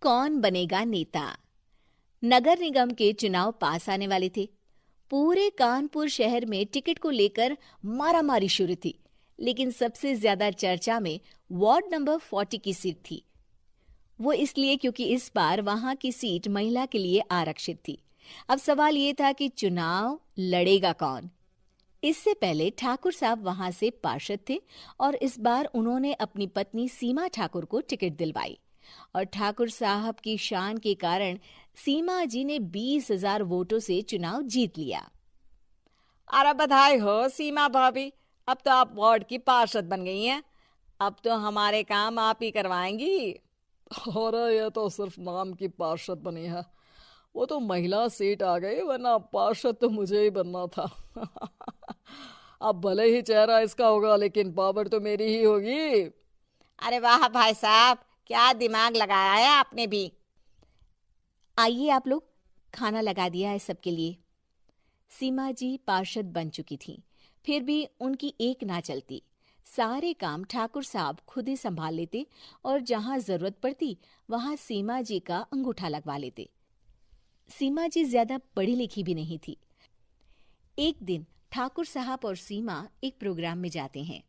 कौन बनेगा नेता। नगर निगम के चुनाव पास आने वाले थे। पूरे कानपुर शहर में टिकट को लेकर मारामारी शुरू थी, लेकिन सबसे ज्यादा चर्चा में वार्ड नंबर 40 की सीट थी। वो इसलिए क्योंकि इस बार वहां की सीट महिला के लिए आरक्षित थी। अब सवाल ये था कि चुनाव लड़ेगा कौन। इससे पहले ठाकुर साहब वहां से पार्षद थे और इस बार उन्होंने अपनी पत्नी सीमा ठाकुर को टिकट दिलवाई और ठाकुर साहब की शान के कारण सीमा जी ने 20,000 वोटों से चुनाव जीत लिया। अरे बधाई हो सीमा भाभी, अब तो आप वार्ड की पार्षद बन गई हैं। अब तो हमारे काम आप ही करवाएंगी। अरे ये तो सिर्फ नाम की पार्षद बनी है, वो तो महिला सीट आ गई, वरना पार्षद तो मुझे ही बनना था। अब भले ही चेहरा इसका होगा, लेकिन पावर तो मेरी ही होगी। अरे वाह भाई साहब, क्या दिमाग लगाया है आपने भी। आइए आप लोग, खाना लगा दिया है सबके लिए। सीमा जी पार्षद बन चुकी थीं, फिर भी उनकी एक ना चलती। सारे काम ठाकुर साहब खुद ही संभाल लेते और जहां जरूरत पड़ती वहां सीमा जी का अंगूठा लगवा लेते। सीमा जी ज्यादा पढ़ी लिखी भी नहीं थी। एक दिन ठाकुर साहब और सीमा एक प्रोग्राम में जाते हैं।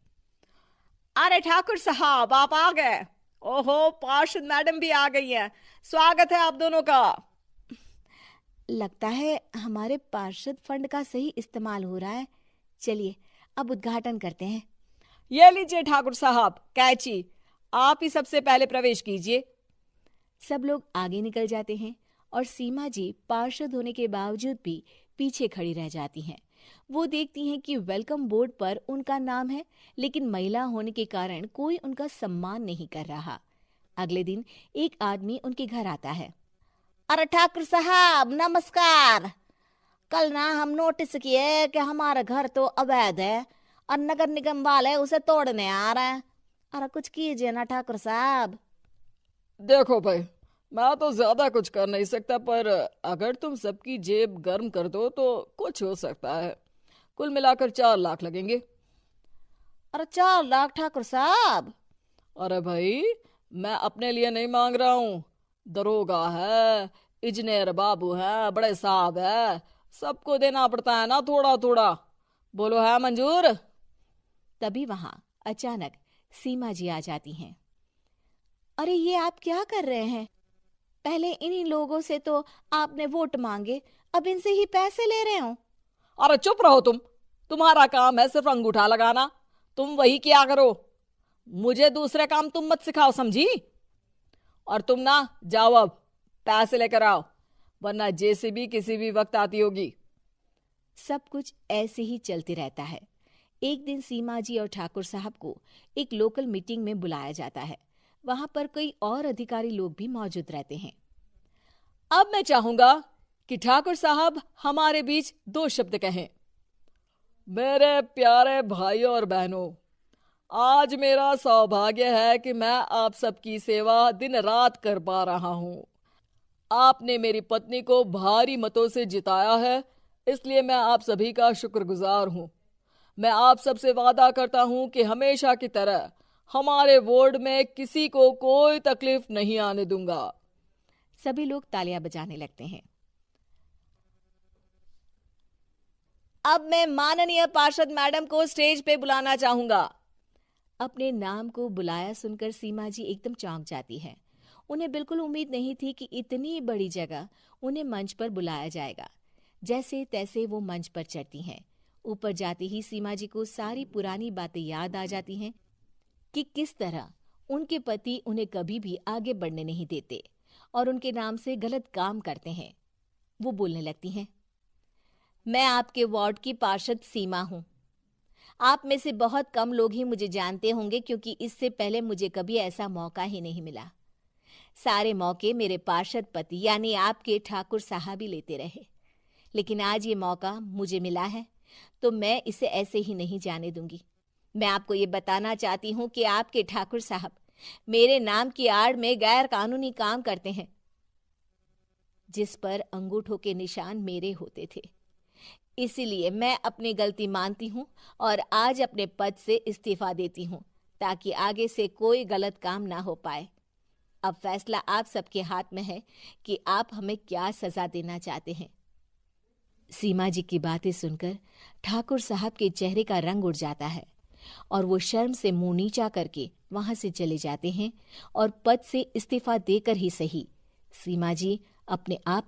अरे ठाकुर साहब, आप आ गए। ओहो, पार्षद मैडम भी आ गई हैं। स्वागत है आप दोनों का। लगता है हमारे पार्षद फंड का सही इस्तेमाल हो रहा है। चलिए अब उद्घाटन करते हैं। ये लीजिए ठाकुर साहब कैची, आप ही सबसे पहले प्रवेश कीजिए। सब लोग आगे निकल जाते हैं और सीमा जी पार्षद होने के बावजूद भी पीछे खड़ी रह जाती हैं। वो देखती हैं कि वेलकम बोर्ड पर उनका नाम है, लेकिन महिला होने के कारण कोई उनका सम्मान नहीं कर रहा। अगले दिन एक आदमी उनके घर आता है। अरे ठाकुर साहब नमस्कार। कल ना हम नोटिस किए कि हमारा घर तो अवैध है और नगर निगम वाले उसे तोड़ने आ रहे हैं। अरे कुछ कीजिए ना ठाकुर साहब। देखो भाई, मैं तो ज्यादा कुछ कर नहीं सकता, पर अगर तुम सबकी जेब गर्म कर दो तो कुछ हो सकता है। कुल मिलाकर 4 लाख लगेंगे। अरे 4 लाख ठाकुर साहब? अरे भाई, मैं अपने लिए नहीं मांग रहा हूँ। दरोगा है, इंजीनियर बाबू है, बड़े साहब है, सबको देना पड़ता है ना थोड़ा थोड़ा। बोलो है मंजूर? तभी वहां अचानक सीमा जी आ जाती हैं। अरे ये आप क्या कर रहे हैं? पहले इन्हीं लोगों से तो आपने वोट मांगे, अब इनसे ही पैसे ले रहे हो। अरे चुप रहो तुम। तुम्हारा काम है सिर्फ अंगूठा लगाना, तुम वही किया करो। मुझे दूसरे काम तुम मत सिखाओ, समझी? और तुम ना जाओ, अब पैसे लेकर आओ, वरना जेसीबी किसी भी वक्त आती होगी। सब कुछ ऐसे ही चलते रहता है। एक दिन सीमा जी और ठाकुर साहब को एक लोकल मीटिंग में बुलाया जाता है। वहां पर कई और अधिकारी लोग भी मौजूद रहते हैं। अब मैं चाहूंगा कि ठाकुर साहब हमारे बीच 2 शब्द कहें। मेरे प्यारे भाइयों और बहनों, आज मेरा सौभाग्य है कि मैं आप सबकी सेवा दिन रात कर पा रहा हूं। आपने मेरी पत्नी को भारी मतों से जिताया है, इसलिए मैं आप सभी का शुक्रगुजार हूं। मैं आप सबसे वादा करता हूं कि हमेशा की तरह हमारे वार्ड में किसी को कोई तकलीफ नहीं आने दूंगा। सभी लोग तालियां बजाने लगते हैं। अब मैं माननीय पार्षद मैडम को स्टेज पे बुलाना चाहूंगा। अपने नाम को बुलाया सुनकर सीमा जी एकदम चौंक जाती है। उन्हें बिल्कुल उम्मीद नहीं थी कि इतनी बड़ी जगह उन्हें मंच पर बुलाया जाएगा। जैसे तैसे वो मंच पर चढ़ती हैं। ऊपर जाते ही सीमा जी को सारी पुरानी बातें याद आ जाती हैं कि किस तरह उनके पति उन्हें कभी भी आगे बढ़ने नहीं देते और उनके नाम से गलत काम करते हैं। वो बोलने लगती हैं। मैं आपके वार्ड की पार्षद सीमा हूं। आप में से बहुत कम लोग ही मुझे जानते होंगे, क्योंकि इससे पहले मुझे कभी ऐसा मौका ही नहीं मिला। सारे मौके मेरे पार्षद पति यानी आपके ठाकुर साहब ही लेते रहे, लेकिन आज ये मौका मुझे मिला है तो मैं इसे ऐसे ही नहीं जाने दूंगी। मैं आपको ये बताना चाहती हूँ कि आपके ठाकुर साहब मेरे नाम की आड़ में गैर कानूनी काम करते हैं, जिस पर अंगूठों के निशान मेरे होते थे। इसीलिए मैं अपनी गलती मानती हूँ और आज अपने पद से इस्तीफा देती हूँ, ताकि आगे से कोई गलत काम ना हो पाए। अब फैसला आप सबके हाथ में है कि आप हमें क्या सजा देना चाहते हैं। सीमा जी की बातें सुनकर ठाकुर साहब के चेहरे का रंग उड़ जाता है और वो शर्म से मुंह नीचा करके वहां से चले जाते हैं और पद से इस्तीफा देकर ही सही सीमा जी अपने आप